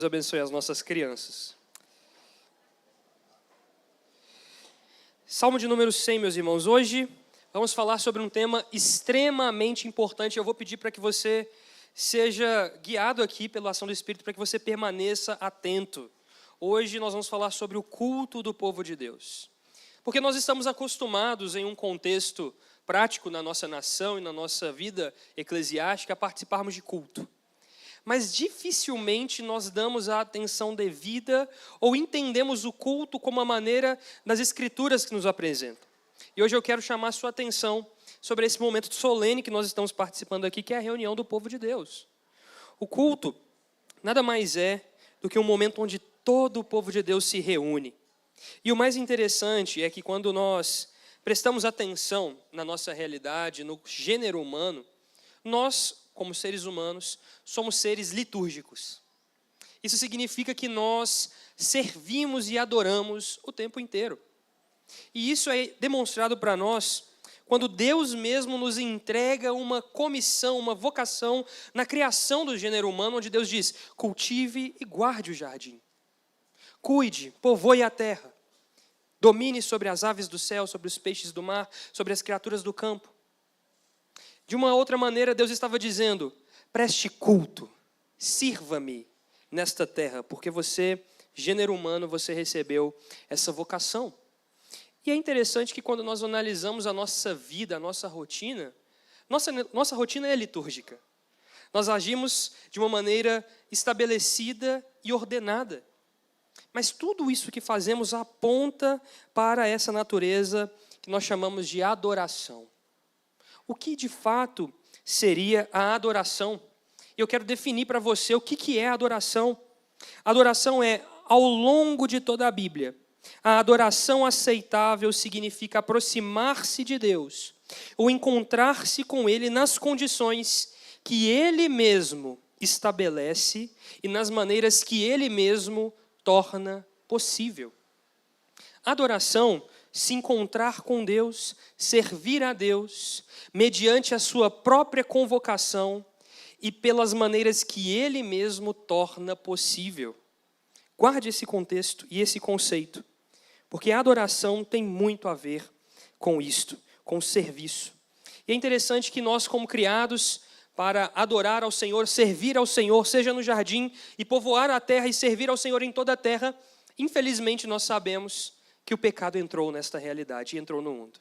Deus abençoe as nossas crianças. Salmo de número 100, meus irmãos. Hoje vamos falar sobre um tema extremamente importante. Eu vou pedir para que você seja guiado aqui pela ação do Espírito, para que você permaneça atento. Hoje nós vamos falar sobre o culto do povo de Deus. Porque nós estamos acostumados em um contexto prático na nossa nação e na nossa vida eclesiástica a participarmos de culto. Mas dificilmente nós damos a atenção devida ou entendemos o culto como a maneira das Escrituras que nos apresentam. E hoje eu quero chamar a sua atenção sobre esse momento solene que nós estamos participando aqui, que é a reunião do povo de Deus. O culto nada mais é do que um momento onde todo o povo de Deus se reúne. E o mais interessante é que quando nós prestamos atenção na nossa realidade, no gênero humano, nós, como seres humanos, somos seres litúrgicos. Isso significa que nós servimos e adoramos o tempo inteiro. E isso é demonstrado para nós quando Deus mesmo nos entrega uma comissão, uma vocação na criação do gênero humano, onde Deus diz: cultive e guarde o jardim. Cuide, povoe a terra. Domine sobre as aves do céu, sobre os peixes do mar, sobre as criaturas do campo. De uma outra maneira, Deus estava dizendo: preste culto, sirva-me nesta terra, porque você, gênero humano, você recebeu essa vocação. E é interessante que quando nós analisamos a nossa vida, a nossa rotina rotina é litúrgica. Nós agimos de uma maneira estabelecida e ordenada. Mas tudo isso que fazemos aponta para essa natureza que nós chamamos de adoração. O que de fato seria a adoração? Eu quero definir para você o que é a adoração. A adoração é, ao longo de toda a Bíblia, a adoração aceitável significa aproximar-se de Deus, ou encontrar-se com Ele nas condições que Ele mesmo estabelece e nas maneiras que Ele mesmo torna possível. Adoração, se encontrar com Deus, servir a Deus, mediante a sua própria convocação e pelas maneiras que Ele mesmo torna possível. Guarde esse contexto e esse conceito, porque a adoração tem muito a ver com isto, com o serviço. E é interessante que nós, como criados para adorar ao Senhor, servir ao Senhor, seja no jardim e povoar a terra e servir ao Senhor em toda a terra, infelizmente nós sabemos que o pecado entrou nesta realidade e entrou no mundo.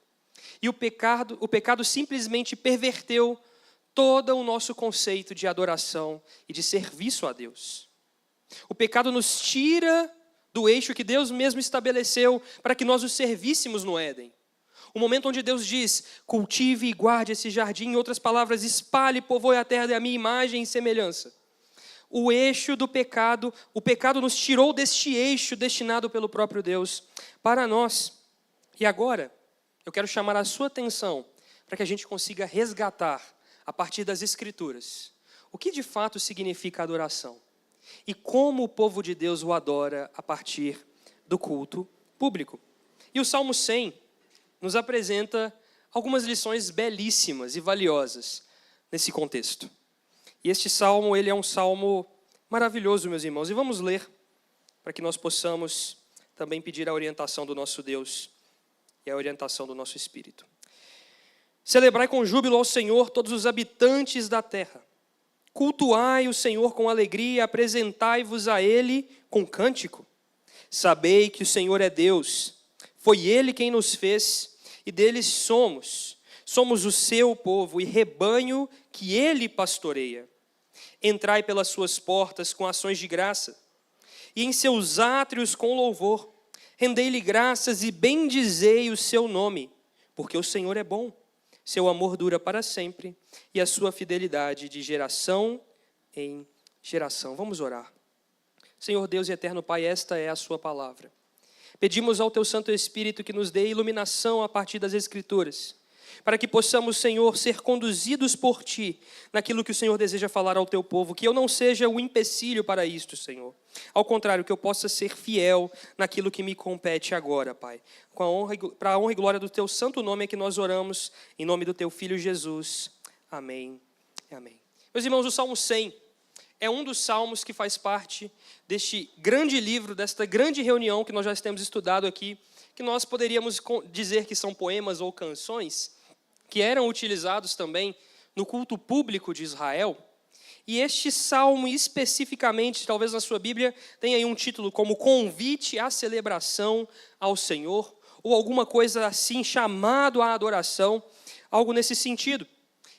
E o pecado simplesmente perverteu todo o nosso conceito de adoração e de serviço a Deus. O pecado nos tira do eixo que Deus mesmo estabeleceu para que nós o servíssemos no Éden. O momento onde Deus diz: cultive e guarde esse jardim, em outras palavras, espalhe e povoe a terra da minha imagem e semelhança. O eixo do pecado, o pecado nos tirou deste eixo destinado pelo próprio Deus para nós. E agora, eu quero chamar a sua atenção para que a gente consiga resgatar, a partir das Escrituras, o que de fato significa adoração e como o povo de Deus o adora a partir do culto público. E o Salmo 100 nos apresenta algumas lições belíssimas e valiosas nesse contexto. E este salmo, ele é um salmo maravilhoso, meus irmãos. E vamos ler, para que nós possamos também pedir a orientação do nosso Deus e a orientação do nosso Espírito. Celebrai com júbilo ao Senhor todos os habitantes da terra. Cultuai o Senhor com alegria, apresentai-vos a Ele com cântico. Sabei que o Senhor é Deus, foi Ele quem nos fez e dele somos. Somos o seu povo e rebanho que Ele pastoreia. Entrai pelas suas portas com ações de graça, e em seus átrios com louvor. Rendei-lhe graças e bendizei o seu nome, porque o Senhor é bom, seu amor dura para sempre, e a sua fidelidade de geração em geração. Vamos orar. Senhor Deus e eterno Pai, esta é a sua palavra. Pedimos ao teu Santo Espírito que nos dê iluminação a partir das Escrituras, para que possamos, Senhor, ser conduzidos por Ti naquilo que o Senhor deseja falar ao Teu povo, que eu não seja o empecilho para isto, Senhor. Ao contrário, que eu possa ser fiel naquilo que me compete agora, Pai. Para a honra e glória do Teu santo nome é que nós oramos, em nome do Teu Filho Jesus. Amém. Amém. Meus irmãos, o Salmo 100 é um dos salmos que faz parte deste grande livro, desta grande reunião que nós já temos estudado aqui, que nós poderíamos dizer que são poemas ou canções, que eram utilizados também no culto público de Israel. E este salmo especificamente, talvez na sua Bíblia, tenha aí um título como Convite à Celebração ao Senhor, ou alguma coisa assim, chamado à adoração, algo nesse sentido.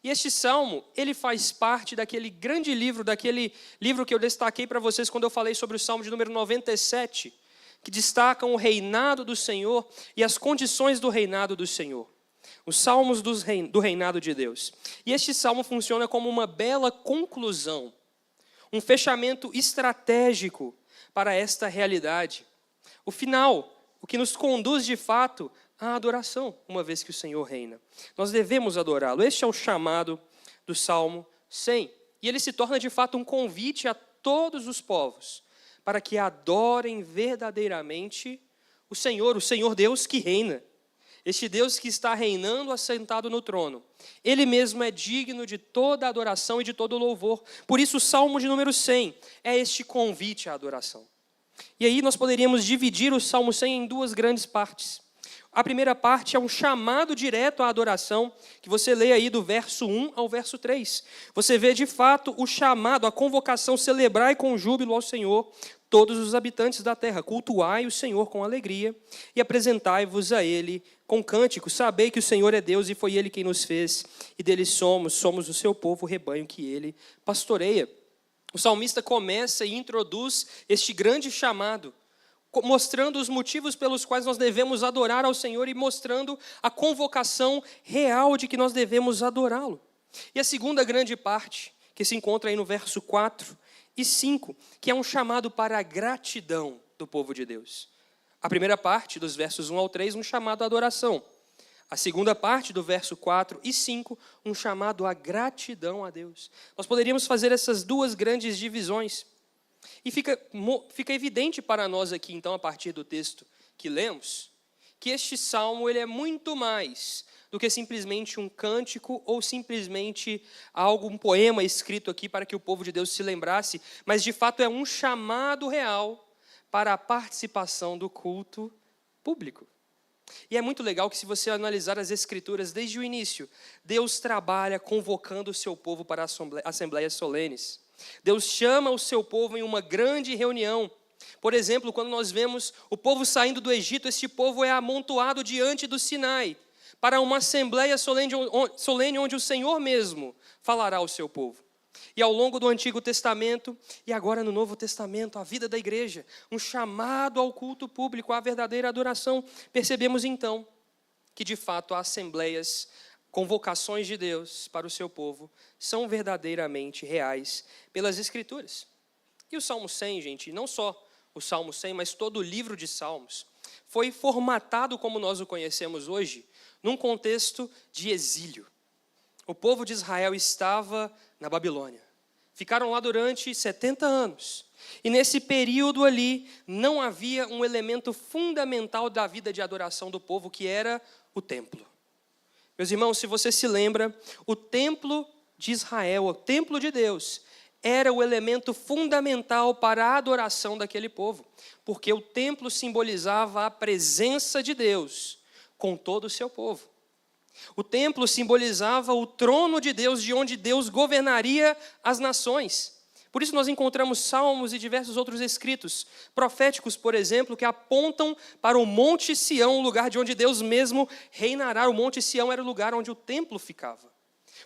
E este salmo, ele faz parte daquele grande livro, daquele livro que eu destaquei para vocês quando eu falei sobre o salmo de número 97, que destacam o reinado do Senhor e as condições do reinado do Senhor. Os salmos do reinado de Deus. E este salmo funciona como uma bela conclusão, um fechamento estratégico para esta realidade. O final, o que nos conduz de fato à adoração, uma vez que o Senhor reina. Nós devemos adorá-lo. Este é o chamado do Salmo 100. E ele se torna de fato um convite a todos os povos, para que adorem verdadeiramente o Senhor Deus que reina. Este Deus que está reinando assentado no trono. Ele mesmo é digno de toda adoração e de todo louvor. Por isso o Salmo de número 100 é este convite à adoração. E aí nós poderíamos dividir o Salmo 100 em duas grandes partes. A primeira parte é um chamado direto à adoração, que você lê aí do verso 1 ao verso 3. Você vê de fato o chamado, a convocação, celebrai com júbilo ao Senhor, todos os habitantes da terra, cultuai o Senhor com alegria e apresentai-vos a Ele com cânticos. Sabei que o Senhor é Deus e foi Ele quem nos fez, e dele somos o seu povo, o rebanho que Ele pastoreia. O salmista começa e introduz este grande chamado, mostrando os motivos pelos quais nós devemos adorar ao Senhor e mostrando a convocação real de que nós devemos adorá-lo. E a segunda grande parte, que se encontra aí no verso 4 e 5, que é um chamado para a gratidão do povo de Deus. A primeira parte, dos versos 1 ao 3, um chamado à adoração. A segunda parte, do verso 4 e 5, um chamado à gratidão a Deus. Nós poderíamos fazer essas duas grandes divisões. E fica evidente para nós aqui, então, a partir do texto que lemos, que este salmo ele é muito mais do que simplesmente um cântico ou simplesmente um poema escrito aqui para que o povo de Deus se lembrasse, mas de fato é um chamado real para a participação do culto público. E é muito legal que, se você analisar as Escrituras desde o início, Deus trabalha convocando o seu povo para assembleias solenes. Deus chama o seu povo em uma grande reunião. Por exemplo, quando nós vemos o povo saindo do Egito, este povo é amontoado diante do Sinai, para uma assembleia solene onde o Senhor mesmo falará ao seu povo. E ao longo do Antigo Testamento, e agora no Novo Testamento, a vida da igreja, um chamado ao culto público, à verdadeira adoração, percebemos então que de fato há assembleias, convocações de Deus para o seu povo são verdadeiramente reais pelas Escrituras. E o Salmo 100, gente, não só o Salmo 100, mas todo o livro de Salmos, foi formatado como nós o conhecemos hoje, num contexto de exílio. O povo de Israel estava na Babilônia. Ficaram lá durante 70 anos. E nesse período ali, não havia um elemento fundamental da vida de adoração do povo, que era o templo. Meus irmãos, se você se lembra, o templo de Israel, o templo de Deus, era o elemento fundamental para a adoração daquele povo, porque o templo simbolizava a presença de Deus com todo o seu povo. O templo simbolizava o trono de Deus, de onde Deus governaria as nações. Por isso nós encontramos salmos e diversos outros escritos proféticos, por exemplo, que apontam para o Monte Sião, o lugar de onde Deus mesmo reinará. O Monte Sião era o lugar onde o templo ficava,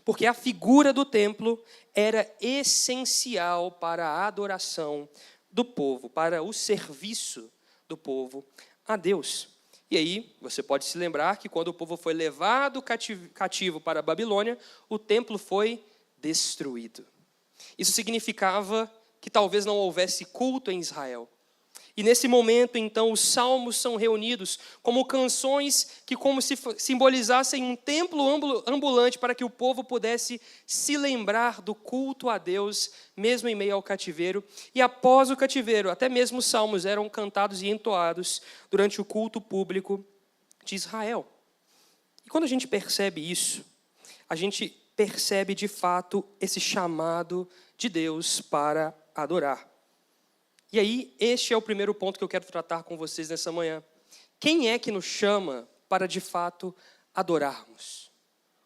porque a figura do templo era essencial para a adoração do povo, para o serviço do povo a Deus. E aí, você pode se lembrar que quando o povo foi levado cativo para a Babilônia, o templo foi destruído. Isso significava que talvez não houvesse culto em Israel. E nesse momento, então, os salmos são reunidos como canções que como se simbolizassem um templo ambulante para que o povo pudesse se lembrar do culto a Deus, mesmo em meio ao cativeiro. E após o cativeiro, até mesmo os salmos eram cantados e entoados durante o culto público de Israel. E quando a gente percebe isso, a gente percebe de fato esse chamado de Deus para adorar. E aí, este é o primeiro ponto que eu quero tratar com vocês nessa manhã. Quem é que nos chama para, de fato, adorarmos?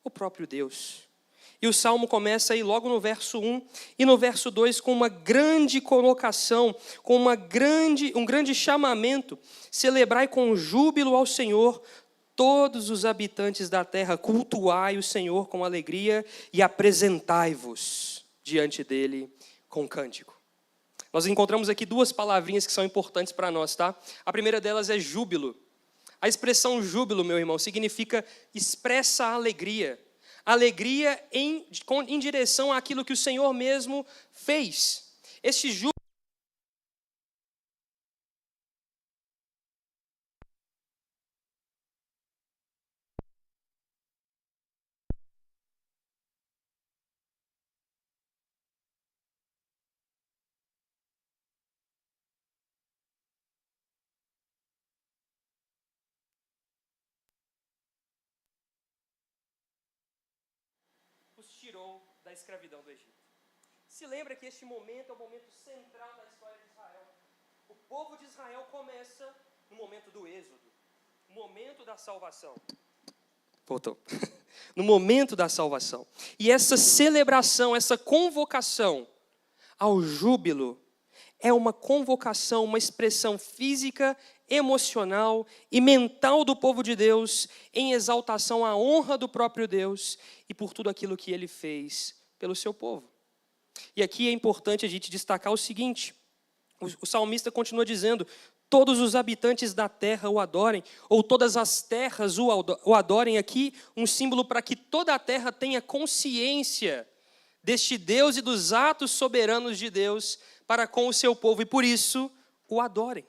O próprio Deus. E o Salmo começa aí logo no verso 1 e no verso 2 com uma grande colocação, com um grande chamamento. Celebrai com júbilo ao Senhor todos os habitantes da terra, cultuai o Senhor com alegria e apresentai-vos diante dele com cântico. Nós encontramos aqui duas palavrinhas que são importantes para nós, tá? A primeira delas é júbilo. A expressão júbilo, meu irmão, significa expressa alegria. Alegria em direção àquilo que o Senhor mesmo fez. Este júbilo os tirou da escravidão do Egito. Se lembra que este momento é o momento central da história de Israel. O povo de Israel começa no momento do êxodo, no momento da salvação. Voltou. No momento da salvação. E essa celebração, essa convocação ao júbilo é uma convocação, uma expressão física, emocional e mental do povo de Deus em exaltação à honra do próprio Deus e por tudo aquilo que ele fez pelo seu povo. E aqui é importante a gente destacar o seguinte, o salmista continua dizendo, todos os habitantes da terra o adorem, ou todas as terras o adorem, aqui um símbolo para que toda a terra tenha consciência deste Deus e dos atos soberanos de Deus para com o seu povo, e por isso o adorem.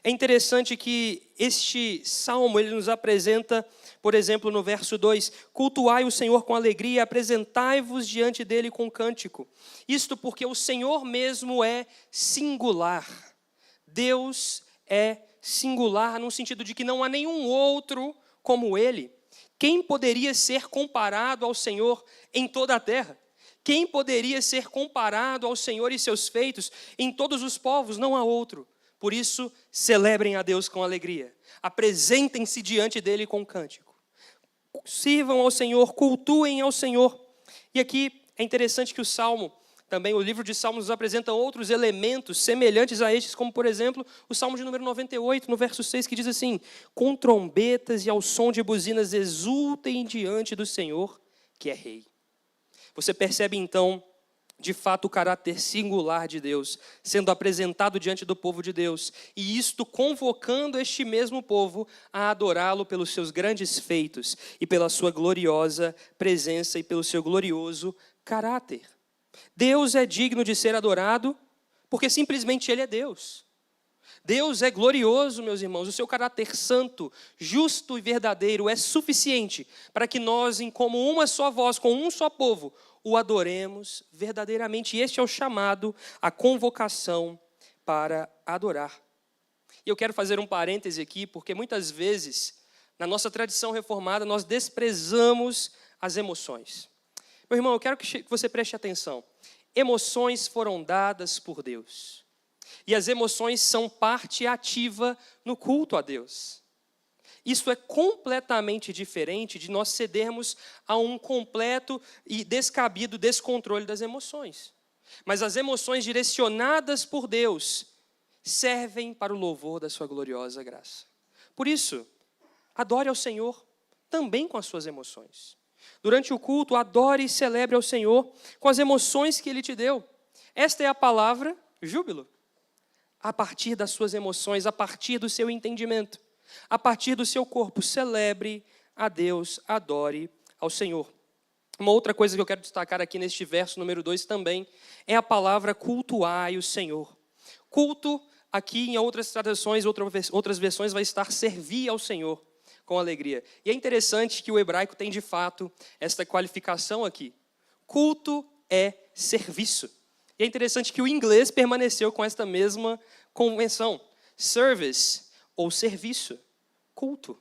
É interessante que este salmo ele nos apresenta, por exemplo, no verso 2, cultuai o Senhor com alegria, apresentai-vos diante dele com cântico. Isto porque o Senhor mesmo é singular. Deus é singular no sentido de que não há nenhum outro como ele. Quem poderia ser comparado ao Senhor em toda a terra? Quem poderia ser comparado ao Senhor e seus feitos em todos os povos? Não há outro. Por isso, celebrem a Deus com alegria. Apresentem-se diante dele com cântico. Sirvam ao Senhor, cultuem ao Senhor. E aqui é interessante que o Salmo, também o livro de Salmos nos apresenta outros elementos semelhantes a estes, como por exemplo, o Salmo de número 98, no verso 6, que diz assim, com trombetas e ao som de buzinas exultem diante do Senhor, que é Rei. Você percebe então, de fato, o caráter singular de Deus, sendo apresentado diante do povo de Deus, e isto convocando este mesmo povo a adorá-lo pelos seus grandes feitos, e pela sua gloriosa presença, e pelo seu glorioso caráter. Deus é digno de ser adorado, porque simplesmente Ele é Deus. Deus é glorioso, meus irmãos, o seu caráter santo, justo e verdadeiro é suficiente para que nós, como uma só voz, com um só povo, o adoremos verdadeiramente. E este é o chamado, a convocação para adorar. E eu quero fazer um parêntese aqui, porque muitas vezes, na nossa tradição reformada, nós desprezamos as emoções. Meu irmão, eu quero que você preste atenção. Emoções foram dadas por Deus. E as emoções são parte ativa no culto a Deus. Isso é completamente diferente de nós cedermos a um completo e descabido descontrole das emoções. Mas as emoções direcionadas por Deus servem para o louvor da sua gloriosa graça. Por isso, adore ao Senhor também com as suas emoções. Durante o culto, adore e celebre ao Senhor com as emoções que Ele te deu. Esta é a palavra júbilo. A partir das suas emoções, a partir do seu entendimento, a partir do seu corpo, celebre a Deus, adore ao Senhor. Uma outra coisa que eu quero destacar aqui neste verso número 2 também é a palavra cultuai o Senhor. Culto, aqui em outras traduções, outras versões, vai estar servir ao Senhor com alegria. E é interessante que o hebraico tem de fato esta qualificação aqui. Culto é serviço. E é interessante que o inglês permaneceu com esta mesma convenção. Service, ou serviço, culto.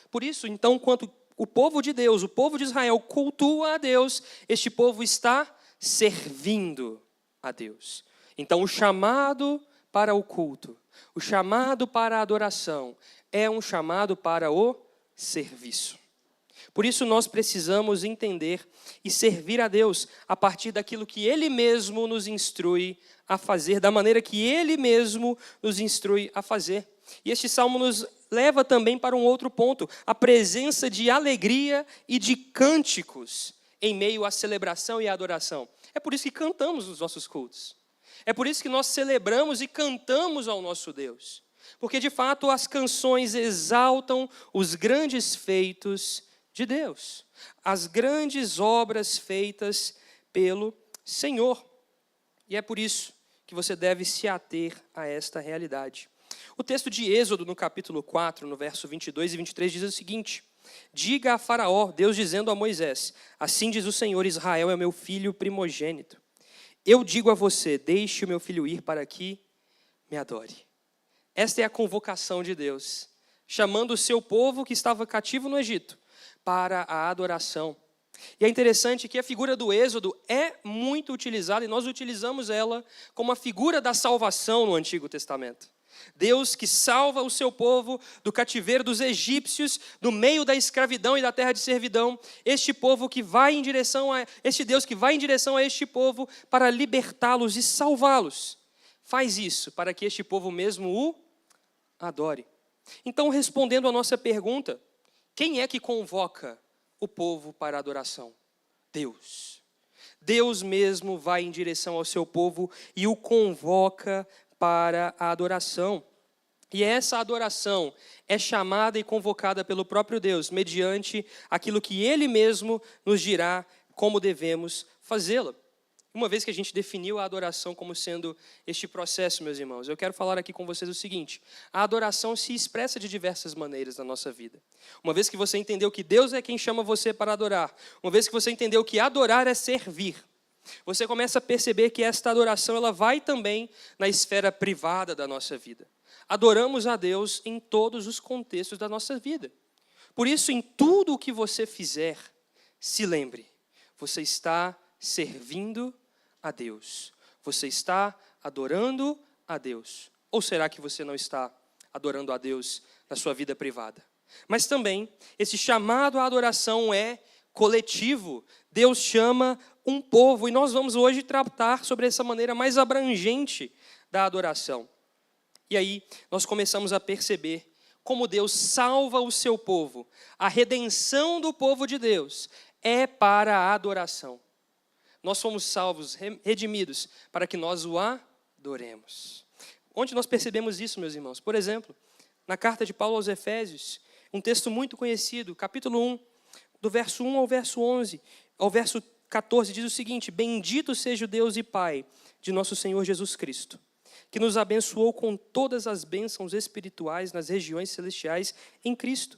Por isso, então, quando o povo de Deus, o povo de Israel cultua a Deus, este povo está servindo a Deus. Então, o chamado para o culto, o chamado para a adoração, é um chamado para o serviço. Por isso, nós precisamos entender e servir a Deus a partir daquilo que Ele mesmo nos instrui a fazer, da maneira que Ele mesmo nos instrui a fazer. E este salmo nos leva também para um outro ponto, a presença de alegria e de cânticos em meio à celebração e à adoração. É por isso que cantamos nos nossos cultos. É por isso que nós celebramos e cantamos ao nosso Deus. Porque, de fato, as canções exaltam os grandes feitos de Deus, as grandes obras feitas pelo Senhor. E é por isso que você deve se ater a esta realidade. O texto de Êxodo, no capítulo 4, no verso 22 e 23, diz o seguinte: diga a Faraó, Deus dizendo a Moisés, assim diz o Senhor, Israel é meu filho primogênito. Eu digo a você, deixe o meu filho ir para que me adore. Esta é a convocação de Deus, chamando o seu povo que estava cativo no Egito para a adoração. E é interessante que a figura do Êxodo é muito utilizada, e nós utilizamos ela como a figura da salvação no Antigo Testamento. Deus que salva o seu povo do cativeiro dos egípcios, do meio da escravidão e da terra de servidão. Este povo que vai em direção a este Deus que vai em direção a este povo para libertá-los e salvá-los. Faz isso para que este povo mesmo o adore. Então, respondendo à nossa pergunta, quem é que convoca o povo para a adoração? Deus. Deus mesmo vai em direção ao seu povo e o convoca para a adoração. E essa adoração é chamada e convocada pelo próprio Deus, mediante aquilo que Ele mesmo nos dirá como devemos fazê-la. Uma vez que a gente definiu a adoração como sendo este processo, meus irmãos, eu quero falar aqui com vocês o seguinte: a adoração se expressa de diversas maneiras na nossa vida. Uma vez que você entendeu que Deus é quem chama você para adorar, uma vez que você entendeu que adorar é servir, você começa a perceber que esta adoração ela vai também na esfera privada da nossa vida. Adoramos a Deus em todos os contextos da nossa vida. Por isso, em tudo o que você fizer, se lembre, você está servindo a Deus. Você está adorando a Deus. Ou será que você não está adorando a Deus na sua vida privada? Mas também, esse chamado à adoração é coletivo. Deus chama um povo, e nós vamos hoje tratar sobre essa maneira mais abrangente da adoração. E aí, nós começamos a perceber como Deus salva o seu povo. A redenção do povo de Deus é para a adoração. Nós fomos salvos, redimidos, para que nós o adoremos. Onde nós percebemos isso, meus irmãos? Por exemplo, na carta de Paulo aos Efésios, um texto muito conhecido, capítulo 1, do verso 1 ao verso 11, ao verso 14, diz o seguinte: bendito seja o Deus e Pai de nosso Senhor Jesus Cristo, que nos abençoou com todas as bênçãos espirituais nas regiões celestiais em Cristo.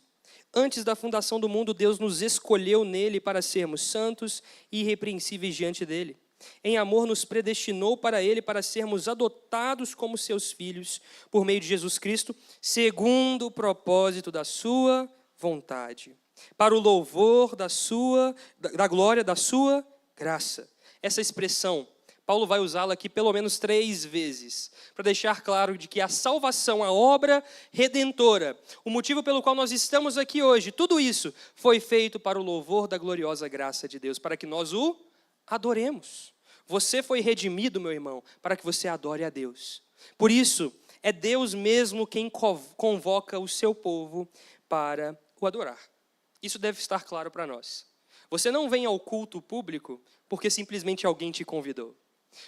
Antes da fundação do mundo, Deus nos escolheu nele para sermos santos e irrepreensíveis diante dele. Em amor nos predestinou para ele, para sermos adotados como seus filhos, por meio de Jesus Cristo, segundo o propósito da sua vontade, para o louvor da glória da sua graça. Essa expressão, Paulo vai usá-la aqui pelo menos 3 vezes, para deixar claro de que a salvação, a obra redentora, o motivo pelo qual nós estamos aqui hoje, tudo isso foi feito para o louvor da gloriosa graça de Deus, para que nós o adoremos. Você foi redimido, meu irmão, para que você adore a Deus. Por isso, é Deus mesmo quem convoca o seu povo para o adorar. Isso deve estar claro para nós. Você não vem ao culto público porque simplesmente alguém te convidou.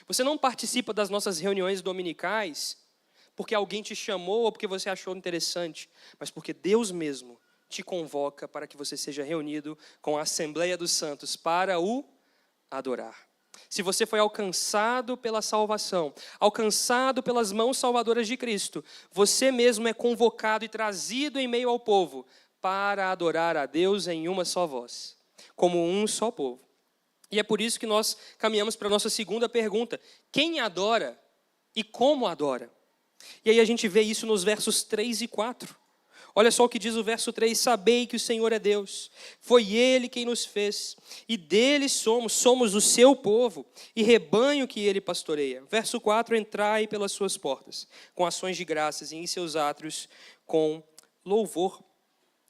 Você não participa das nossas reuniões dominicais porque alguém te chamou ou porque você achou interessante, mas porque Deus mesmo te convoca para que você seja reunido com a Assembleia dos Santos para o adorar. Se você foi alcançado pela salvação, alcançado pelas mãos salvadoras de Cristo, você mesmo é convocado e trazido em meio ao povo para adorar a Deus em uma só voz, como um só povo. E é por isso que nós caminhamos para a nossa segunda pergunta: quem adora e como adora? E aí a gente vê isso nos versos 3 e 4, Olha só o que diz o verso 3, sabei que o Senhor é Deus, foi Ele quem nos fez, e dele somos o seu povo, e rebanho que Ele pastoreia. Verso 4, entrai pelas suas portas, com ações de graças, e em seus átrios com louvor.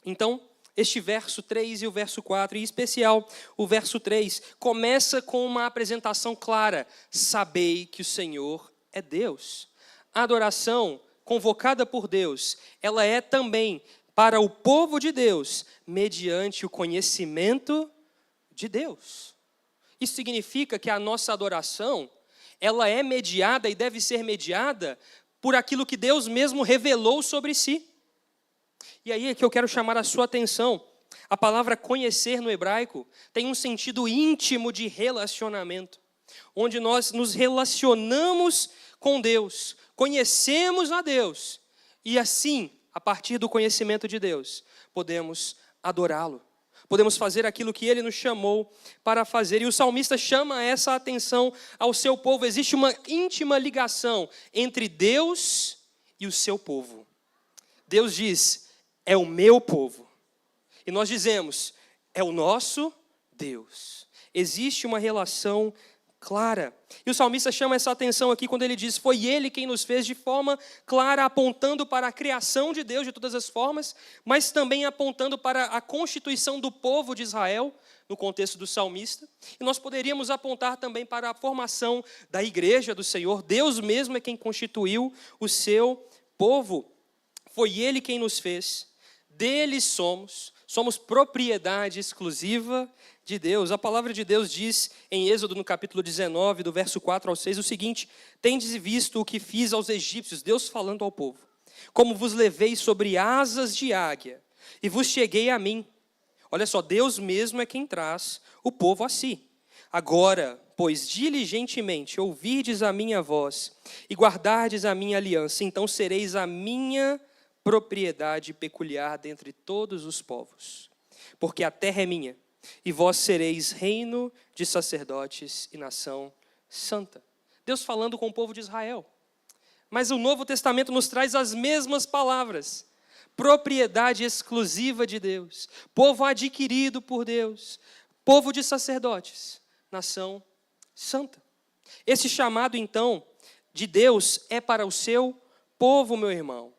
Então, este verso 3 e o verso 4, em especial o verso 3, começa com uma apresentação clara, sabei que o Senhor é Deus. A adoração convocada por Deus, ela é também para o povo de Deus, mediante o conhecimento de Deus. Isso significa que a nossa adoração, ela é mediada e deve ser mediada por aquilo que Deus mesmo revelou sobre si. E aí é que eu quero chamar a sua atenção. A palavra conhecer no hebraico tem um sentido íntimo de relacionamento, onde nós nos relacionamos com Deus, conhecemos a Deus, e assim, a partir do conhecimento de Deus, podemos adorá-lo. Podemos fazer aquilo que Ele nos chamou para fazer. E o salmista chama essa atenção ao seu povo. Existe uma íntima ligação entre Deus e o seu povo. Deus diz, é o meu povo. E nós dizemos, é o nosso Deus. Existe uma relação clara. E o salmista chama essa atenção aqui quando ele diz, foi Ele quem nos fez, de forma clara, apontando para a criação de Deus de todas as formas, mas também apontando para a constituição do povo de Israel, no contexto do salmista. E nós poderíamos apontar também para a formação da igreja do Senhor. Deus mesmo é quem constituiu o seu povo. Foi Ele quem nos fez, dele somos propriedade exclusiva de Deus. A palavra de Deus diz em Êxodo, no capítulo 19, do verso 4 ao 6, o seguinte, tendes visto o que fiz aos egípcios, Deus falando ao povo, como vos levei sobre asas de águia, e vos cheguei a mim. Olha só, Deus mesmo é quem traz o povo a si. Agora, pois diligentemente ouvirdes a minha voz, e guardardes a minha aliança, então sereis a minha propriedade peculiar dentre todos os povos. Porque a terra é minha, e vós sereis reino de sacerdotes e nação santa. Deus falando com o povo de Israel. Mas o Novo Testamento nos traz as mesmas palavras. Propriedade exclusiva de Deus, povo adquirido por Deus, povo de sacerdotes, nação santa. Esse chamado, então, de Deus é para o seu povo, meu irmão.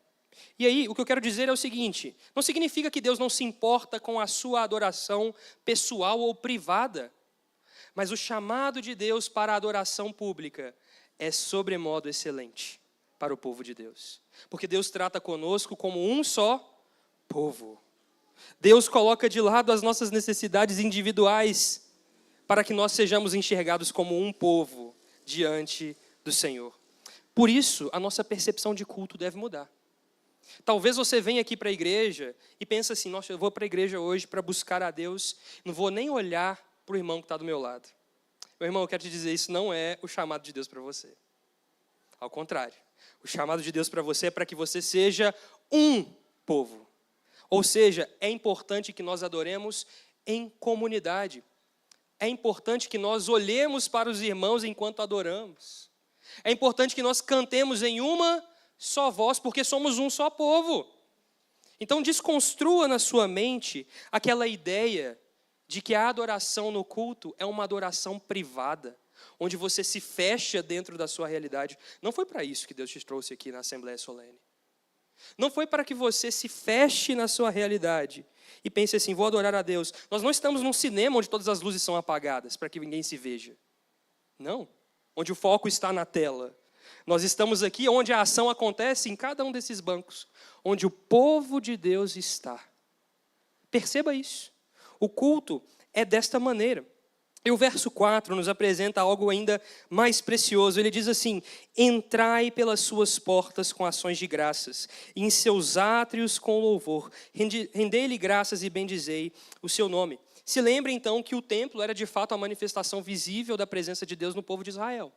E aí, o que eu quero dizer é o seguinte, não significa que Deus não se importa com a sua adoração pessoal ou privada, mas o chamado de Deus para a adoração pública é sobremodo excelente para o povo de Deus. Porque Deus trata conosco como um só povo. Deus coloca de lado as nossas necessidades individuais para que nós sejamos enxergados como um povo diante do Senhor. Por isso, a nossa percepção de culto deve mudar. Talvez você venha aqui para a igreja e pense assim, nossa, eu vou para a igreja hoje para buscar a Deus, não vou nem olhar para o irmão que está do meu lado. Meu irmão, eu quero te dizer, isso não é o chamado de Deus para você. Ao contrário, o chamado de Deus para você é para que você seja um povo. Ou seja, é importante que nós adoremos em comunidade. É importante que nós olhemos para os irmãos enquanto adoramos. É importante que nós cantemos em uma só voz, porque somos um só povo. Então desconstrua na sua mente aquela ideia de que a adoração no culto é uma adoração privada, onde você se fecha dentro da sua realidade. Não foi para isso que Deus te trouxe aqui na Assembleia Solene. Não foi para que você se feche na sua realidade e pense assim, vou adorar a Deus. Nós não estamos num cinema onde todas as luzes são apagadas, para que ninguém se veja. Não, onde o foco está na tela. Nós estamos aqui onde a ação acontece em cada um desses bancos, onde o povo de Deus está. Perceba isso. O culto é desta maneira. E o verso 4 nos apresenta algo ainda mais precioso. Ele diz assim, entrai pelas suas portas com ações de graças, e em seus átrios com louvor. Rendei-lhe graças e bendizei o seu nome. Se lembre então que o templo era de fato a manifestação visível da presença de Deus no povo de Israel.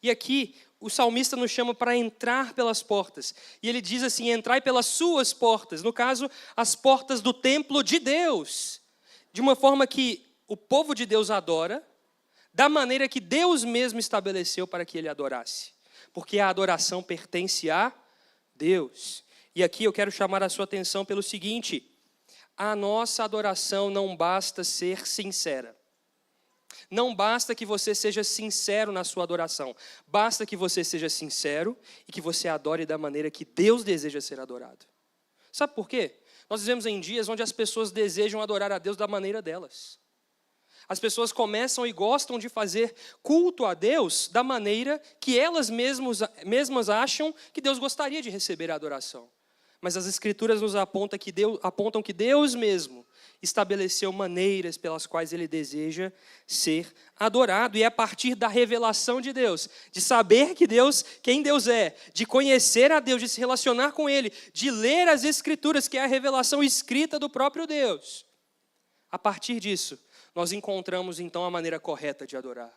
E aqui o salmista nos chama para entrar pelas portas. E ele diz assim, entrai pelas suas portas. No caso, as portas do templo de Deus. De uma forma que o povo de Deus adora, da maneira que Deus mesmo estabeleceu para que ele adorasse. Porque a adoração pertence a Deus. E aqui eu quero chamar a sua atenção pelo seguinte: a nossa adoração não basta ser sincera. Não basta que você seja sincero na sua adoração. Basta que você seja sincero e que você adore da maneira que Deus deseja ser adorado. Sabe por quê? Nós vivemos em dias onde as pessoas desejam adorar a Deus da maneira delas. As pessoas começam e gostam de fazer culto a Deus da maneira que elas mesmas acham que Deus gostaria de receber a adoração. Mas as Escrituras nos apontam que Deus mesmo estabeleceu maneiras pelas quais Ele deseja ser adorado. E é a partir da revelação de Deus, de saber quem Deus é, de conhecer a Deus, de se relacionar com Ele, de ler as Escrituras, que é a revelação escrita do próprio Deus. A partir disso, nós encontramos então a maneira correta de adorar.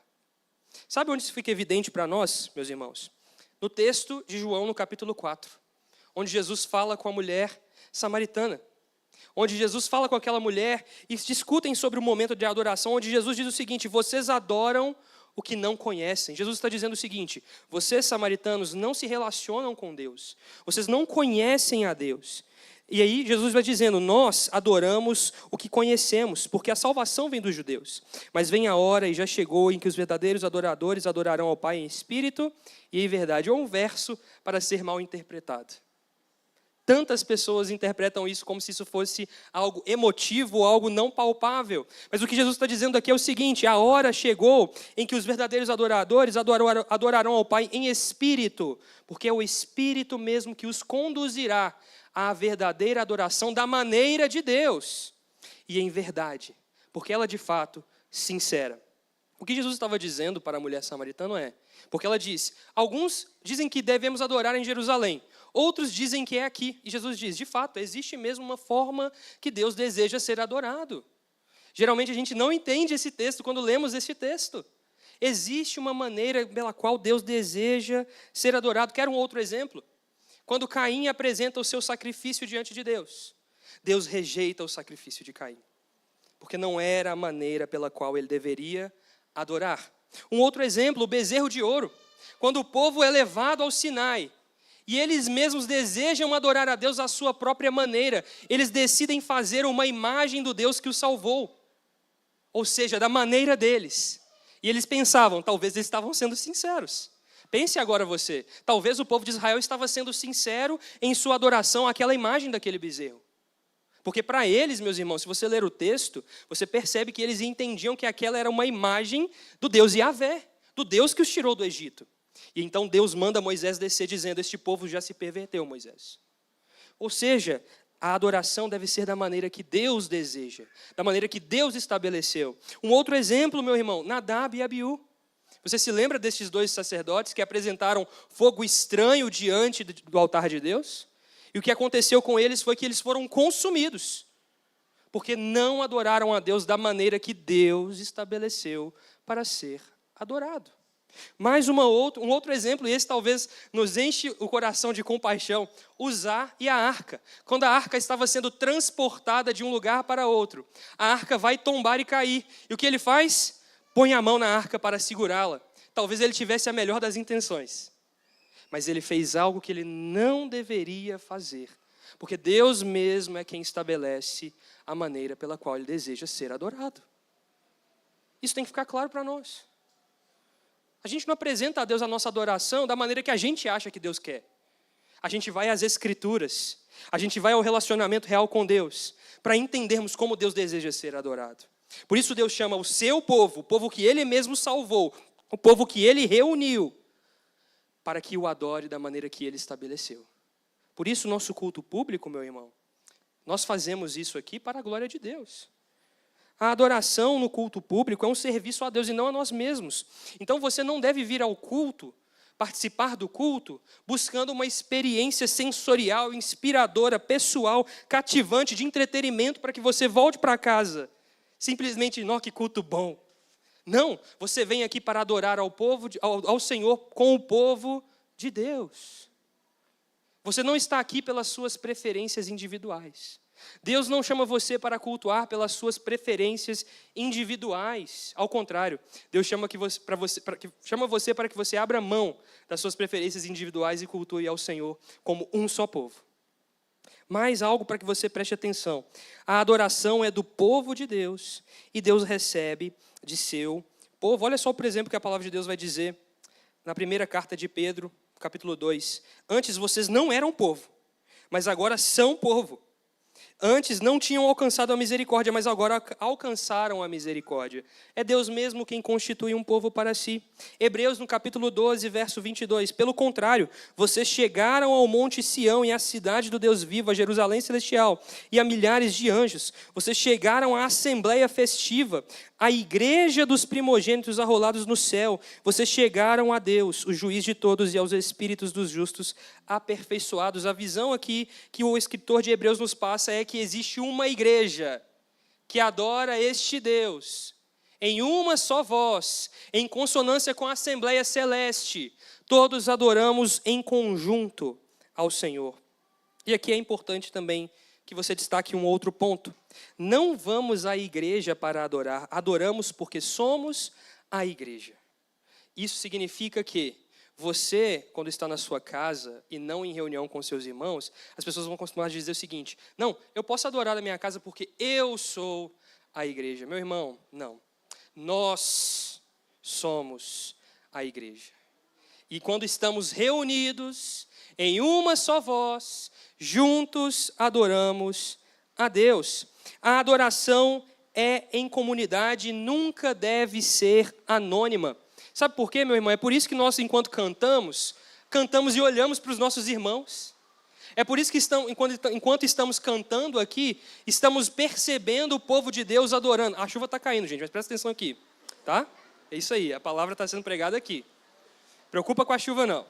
Sabe onde isso fica evidente para nós, meus irmãos? No texto de João, no capítulo 4, onde Jesus fala com a mulher samaritana. Onde Jesus fala com aquela mulher e discutem sobre o momento de adoração, onde Jesus diz o seguinte: vocês adoram o que não conhecem. Jesus está dizendo o seguinte: vocês, samaritanos, não se relacionam com Deus. Vocês não conhecem a Deus. E aí Jesus vai dizendo: nós adoramos o que conhecemos, porque a salvação vem dos judeus. Mas vem a hora, e já chegou, em que os verdadeiros adoradores adorarão ao Pai em espírito e em verdade. Ou um verso para ser mal interpretado. Tantas pessoas interpretam isso como se isso fosse algo emotivo, algo não palpável. Mas o que Jesus está dizendo aqui é o seguinte: a hora chegou em que os verdadeiros adoradores adorarão ao Pai em espírito, porque é o Espírito mesmo que os conduzirá à verdadeira adoração da maneira de Deus. E em verdade, porque ela de fato sincera. O que Jesus estava dizendo para a mulher samaritana é, porque ela diz: alguns dizem que devemos adorar em Jerusalém, outros dizem que é aqui. E Jesus diz: de fato, existe mesmo uma forma que Deus deseja ser adorado. Geralmente a gente não entende esse texto quando lemos esse texto. Existe uma maneira pela qual Deus deseja ser adorado. Quer um outro exemplo? Quando Caim apresenta o seu sacrifício diante de Deus, Deus rejeita o sacrifício de Caim, porque não era a maneira pela qual ele deveria adorar. Um outro exemplo, o bezerro de ouro. Quando o povo é levado ao Sinai, e eles mesmos desejam adorar a Deus à sua própria maneira, eles decidem fazer uma imagem do Deus que os salvou. Ou seja, da maneira deles. E eles pensavam, talvez eles estavam sendo sinceros. Pense agora você, talvez o povo de Israel estava sendo sincero em sua adoração àquela imagem daquele bezerro. Porque para eles, meus irmãos, se você ler o texto, você percebe que eles entendiam que aquela era uma imagem do Deus Yahvé, do Deus que os tirou do Egito. E então Deus manda Moisés descer dizendo: este povo já se perverteu, Moisés. Ou seja, a adoração deve ser da maneira que Deus deseja, da maneira que Deus estabeleceu. Um outro exemplo, meu irmão, Nadab e Abiú. Você se lembra destes dois sacerdotes que apresentaram fogo estranho diante do altar de Deus? E o que aconteceu com eles foi que eles foram consumidos, porque não adoraram a Deus da maneira que Deus estabeleceu para ser adorado. Mais um outro exemplo, e esse talvez nos enche o coração de compaixão: Uzá e a arca. Quando a arca estava sendo transportada de um lugar para outro, a arca vai tombar e cair. E o que ele faz? Põe a mão na arca para segurá-la. Talvez ele tivesse a melhor das intenções, mas ele fez algo que ele não deveria fazer, porque Deus mesmo é quem estabelece a maneira pela qual ele deseja ser adorado. Isso tem que ficar claro para nós. A gente não apresenta a Deus a nossa adoração da maneira que a gente acha que Deus quer. A gente vai às Escrituras, a gente vai ao relacionamento real com Deus, para entendermos como Deus deseja ser adorado. Por isso Deus chama o seu povo, o povo que Ele mesmo salvou, o povo que Ele reuniu, para que o adore da maneira que Ele estabeleceu. Por isso nosso culto público, meu irmão, nós fazemos isso aqui para a glória de Deus. A adoração no culto público é um serviço a Deus e não a nós mesmos. Então você não deve vir ao culto, participar do culto, buscando uma experiência sensorial, inspiradora, pessoal, cativante, de entretenimento, para que você volte para casa. Simplesmente, não, que culto bom. Não, você vem aqui para adorar ao Senhor com o povo de Deus. Você não está aqui pelas suas preferências individuais. Deus não chama você para cultuar pelas suas preferências individuais. Ao contrário, Deus chama você para que você abra mão das suas preferências individuais e cultue ao Senhor como um só povo. Mais algo para que você preste atenção. A adoração é do povo de Deus e Deus recebe de seu povo. Olha só, por exemplo, que a palavra de Deus vai dizer na primeira carta de Pedro, capítulo 2. Antes vocês não eram povo, mas agora são povo. Antes não tinham alcançado a misericórdia, mas agora alcançaram a misericórdia. É Deus mesmo quem constitui um povo para si. Hebreus, no capítulo 12, verso 22. Pelo contrário, vocês chegaram ao monte Sião e à cidade do Deus vivo, a Jerusalém celestial, e a milhares de anjos. Vocês chegaram à assembleia festiva, à igreja dos primogênitos arrolados no céu. Vocês chegaram a Deus, o juiz de todos, e aos espíritos dos justos aperfeiçoados. A visão aqui que o escritor de Hebreus nos passa é que existe uma igreja que adora este Deus em uma só voz, em consonância com a Assembleia Celeste. Todos adoramos em conjunto ao Senhor. E aqui é importante também que você destaque um outro ponto. Não vamos à igreja para adorar, adoramos porque somos a igreja. Isso significa que você, quando está na sua casa e não em reunião com seus irmãos, as pessoas vão costumar dizer o seguinte: não, eu posso adorar na minha casa porque eu sou a igreja. Meu irmão, não. Nós somos a igreja. E quando estamos reunidos em uma só voz, juntos adoramos a Deus. A adoração é em comunidade, nunca deve ser anônima. Sabe por quê, meu irmão? É por isso que nós, enquanto cantamos e olhamos para os nossos irmãos. É por isso que enquanto estamos cantando aqui, estamos percebendo o povo de Deus adorando. A chuva está caindo, gente, mas presta atenção aqui, tá? É isso aí, a palavra está sendo pregada aqui. Preocupa com a chuva, não.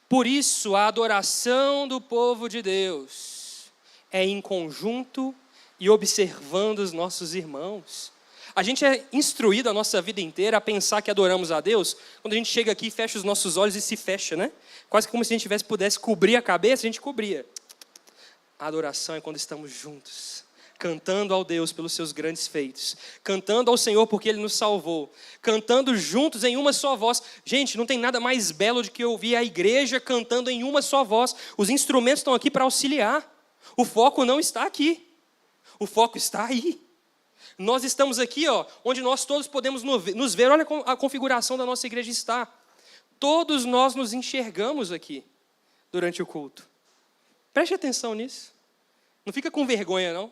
Por isso, a adoração do povo de Deus é em conjunto e observando os nossos irmãos. A gente é instruído a nossa vida inteira a pensar que adoramos a Deus quando a gente chega aqui, fecha os nossos olhos e se fecha, né? Quase como se a gente pudesse cobrir a cabeça, a gente cobria. A adoração é quando estamos juntos, cantando ao Deus pelos seus grandes feitos, cantando ao Senhor porque Ele nos salvou, cantando juntos em uma só voz. Gente, não tem nada mais belo do que ouvir a igreja cantando em uma só voz. Os instrumentos estão aqui para auxiliar. O foco não está aqui. O foco está aí. Nós estamos aqui, onde nós todos podemos nos ver. Olha a configuração da nossa igreja está. Todos nós nos enxergamos aqui durante o culto. Preste atenção nisso. Não fica com vergonha, não.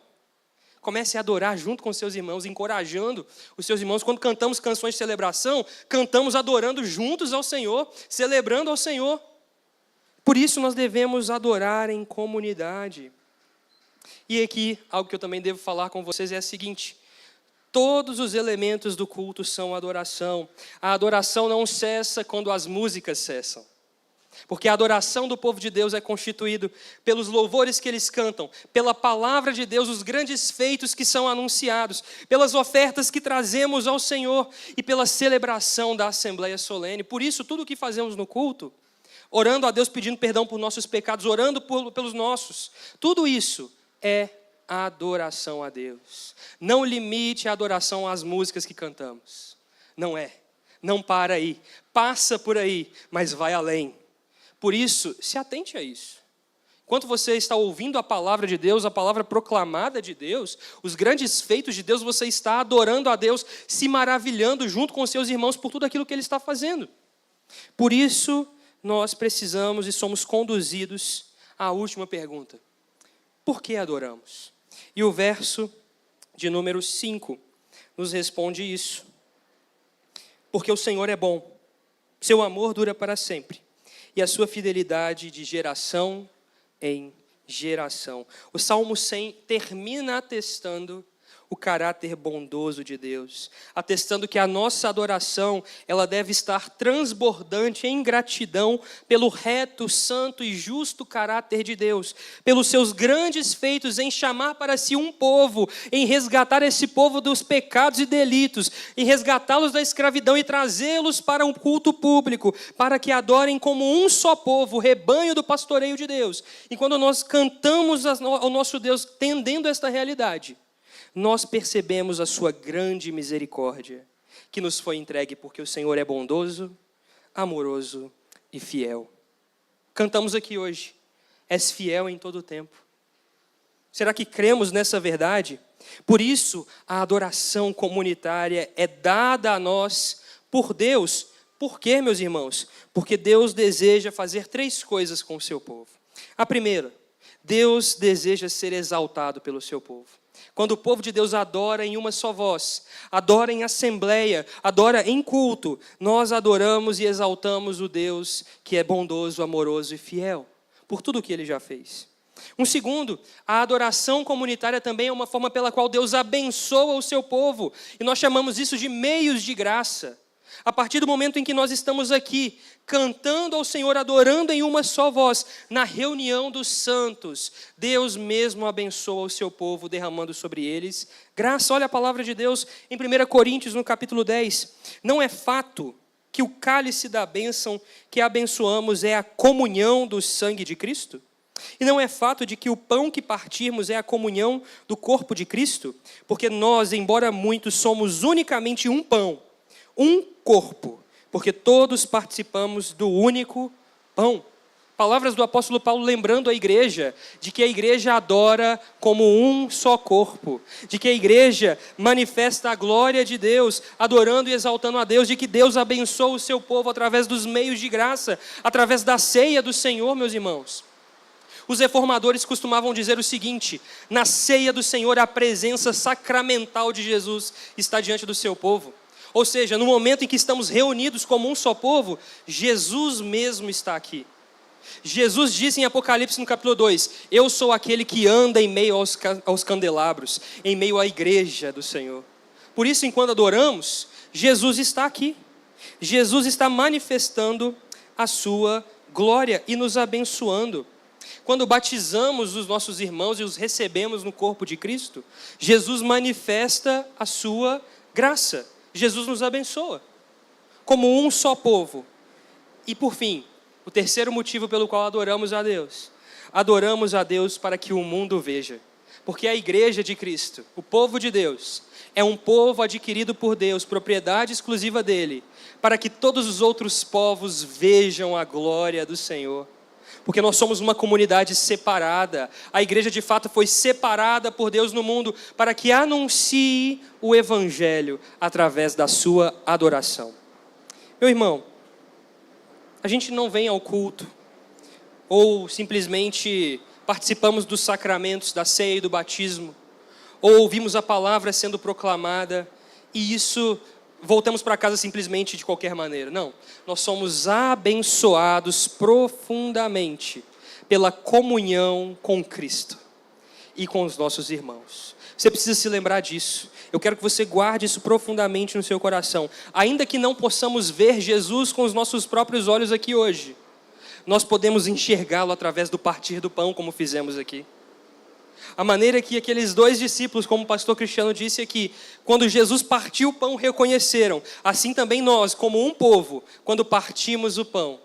Comece a adorar junto com seus irmãos, encorajando os seus irmãos. Quando cantamos canções de celebração, cantamos adorando juntos ao Senhor, celebrando ao Senhor. Por isso nós devemos adorar em comunidade. E aqui, algo que eu também devo falar com vocês é o seguinte: todos os elementos do culto são adoração. A adoração não cessa quando as músicas cessam. Porque a adoração do povo de Deus é constituído pelos louvores que eles cantam, pela palavra de Deus, os grandes feitos que são anunciados, pelas ofertas que trazemos ao Senhor e pela celebração da Assembleia Solene. Por isso, tudo o que fazemos no culto, orando a Deus, pedindo perdão por nossos pecados, orando pelos nossos, tudo isso é adoração a Deus. Não limite a adoração às músicas que cantamos. Não é. Não para aí. Passa por aí, mas vai além. Por isso, se atente a isso. Enquanto você está ouvindo a palavra de Deus, a palavra proclamada de Deus, os grandes feitos de Deus, você está adorando a Deus, se maravilhando junto com seus irmãos por tudo aquilo que Ele está fazendo. Por isso, nós precisamos e somos conduzidos à última pergunta: por que adoramos? E o verso de número 5 nos responde isso. Porque o Senhor é bom, seu amor dura para sempre, e a sua fidelidade de geração em geração. O Salmo 100 termina atestando o caráter bondoso de Deus, atestando que a nossa adoração, ela deve estar transbordante em gratidão pelo reto, santo e justo caráter de Deus, pelos seus grandes feitos em chamar para si um povo, em resgatar esse povo dos pecados e delitos, em resgatá-los da escravidão e trazê-los para um culto público, para que adorem como um só povo, o rebanho do pastoreio de Deus. E quando nós cantamos ao nosso Deus tendendo esta realidade, nós percebemos a sua grande misericórdia, que nos foi entregue porque o Senhor é bondoso, amoroso e fiel. Cantamos aqui hoje: és fiel em todo o tempo. Será que cremos nessa verdade? Por isso, a adoração comunitária é dada a nós por Deus. Por quê, meus irmãos? Porque Deus deseja fazer 3 coisas com o seu povo. A primeira, Deus deseja ser exaltado pelo seu povo. Quando o povo de Deus adora em uma só voz, adora em assembleia, adora em culto, nós adoramos e exaltamos o Deus que é bondoso, amoroso e fiel, por tudo o que Ele já fez. Um segundo, a adoração comunitária também é uma forma pela qual Deus abençoa o seu povo, e nós chamamos isso de meios de graça. A partir do momento em que nós estamos aqui, cantando ao Senhor, adorando em uma só voz, na reunião dos santos, Deus mesmo abençoa o seu povo, derramando sobre eles graça. Olha a palavra de Deus em 1 Coríntios, no capítulo 10. Não é fato que o cálice da bênção que abençoamos é a comunhão do sangue de Cristo? E não é fato de que o pão que partirmos é a comunhão do corpo de Cristo? Porque nós, embora muitos, somos unicamente um pão, um corpo, porque todos participamos do único pão. Palavras do apóstolo Paulo lembrando a igreja de que a igreja adora como um só corpo, de que a igreja manifesta a glória de Deus, adorando e exaltando a Deus, de que Deus abençoa o seu povo através dos meios de graça, através da ceia do Senhor, meus irmãos. Os reformadores costumavam dizer o seguinte: na ceia do Senhor a presença sacramental de Jesus está diante do seu povo. Ou seja, no momento em que estamos reunidos como um só povo, Jesus mesmo está aqui. Jesus disse em Apocalipse no capítulo 2, eu sou aquele que anda em meio aos candelabros, em meio à igreja do Senhor. Por isso, enquanto adoramos, Jesus está aqui. Jesus está manifestando a sua glória e nos abençoando. Quando batizamos os nossos irmãos e os recebemos no corpo de Cristo, Jesus manifesta a sua graça. Jesus nos abençoa, como um só povo. E por fim, o terceiro motivo pelo qual adoramos a Deus. Adoramos a Deus para que o mundo veja. Porque a igreja de Cristo, o povo de Deus, é um povo adquirido por Deus, propriedade exclusiva dele, para que todos os outros povos vejam a glória do Senhor. Porque nós somos uma comunidade separada. A igreja de fato foi separada por Deus no mundo para que anuncie o evangelho através da sua adoração. Meu irmão, a gente não vem ao culto ou simplesmente participamos dos sacramentos da ceia e do batismo, ou ouvimos a palavra sendo proclamada e isso voltamos para casa simplesmente de qualquer maneira. Não, nós somos abençoados profundamente pela comunhão com Cristo e com os nossos irmãos. Você precisa se lembrar disso. Eu quero que você guarde isso profundamente no seu coração. Ainda que não possamos ver Jesus com os nossos próprios olhos aqui hoje, nós podemos enxergá-lo através do partir do pão, como fizemos aqui. A maneira que aqueles 2 discípulos, como o pastor Cristiano disse aqui, quando Jesus partiu o pão, reconheceram. Assim também nós, como um povo, quando partimos o pão,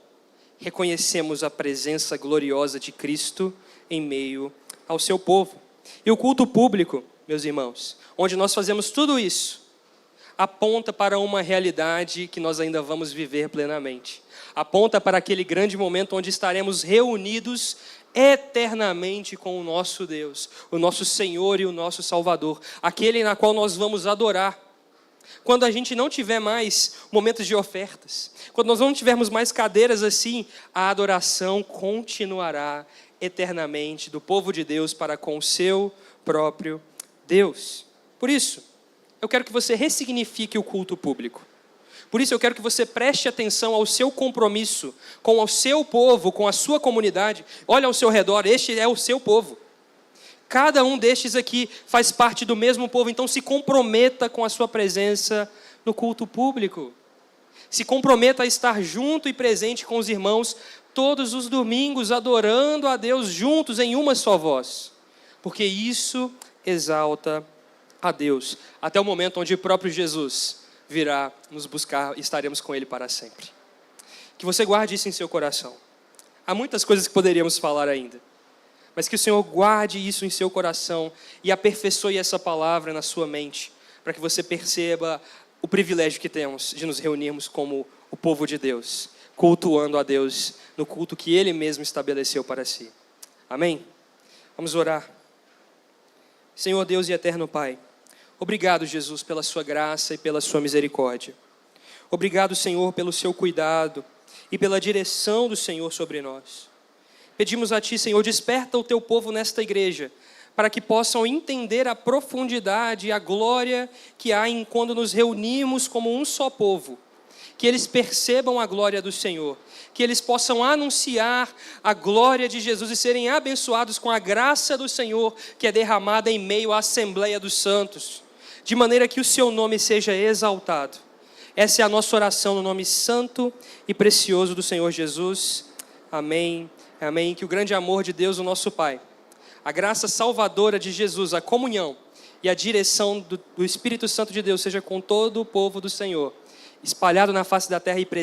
reconhecemos a presença gloriosa de Cristo em meio ao seu povo. E o culto público, meus irmãos, onde nós fazemos tudo isso, aponta para uma realidade que nós ainda vamos viver plenamente. Aponta para aquele grande momento onde estaremos reunidos eternamente com o nosso Deus, o nosso Senhor e o nosso Salvador, aquele na qual nós vamos adorar. Quando a gente não tiver mais momentos de ofertas, quando nós não tivermos mais cadeiras assim, a adoração continuará eternamente do povo de Deus para com o seu próprio Deus. Por isso, eu quero que você ressignifique o culto público. Por isso eu quero que você preste atenção ao seu compromisso com o seu povo, com a sua comunidade. Olha ao seu redor, este é o seu povo. Cada um destes aqui faz parte do mesmo povo, então se comprometa com a sua presença no culto público. Se comprometa a estar junto e presente com os irmãos todos os domingos, adorando a Deus juntos em uma só voz. Porque isso exalta a Deus, até o momento onde o próprio Jesus virá nos buscar e estaremos com Ele para sempre. Que você guarde isso em seu coração. Há muitas coisas que poderíamos falar ainda, mas que o Senhor guarde isso em seu coração e aperfeiçoe essa palavra na sua mente, para que você perceba o privilégio que temos de nos reunirmos como o povo de Deus, cultuando a Deus no culto que Ele mesmo estabeleceu para si. Amém? Vamos orar. Senhor Deus e eterno Pai, obrigado, Jesus, pela sua graça e pela sua misericórdia. Obrigado, Senhor, pelo seu cuidado e pela direção do Senhor sobre nós. Pedimos a Ti, Senhor, desperta o Teu povo nesta igreja, para que possam entender a profundidade e a glória que há em quando nos reunimos como um só povo. Que eles percebam a glória do Senhor, que eles possam anunciar a glória de Jesus e serem abençoados com a graça do Senhor que é derramada em meio à Assembleia dos Santos, de maneira que o Seu nome seja exaltado. Essa é a nossa oração no nome santo e precioso do Senhor Jesus. Amém, amém. Que o grande amor de Deus, o nosso Pai, a graça salvadora de Jesus, a comunhão e a direção do Espírito Santo de Deus seja com todo o povo do Senhor, espalhado na face da terra e presente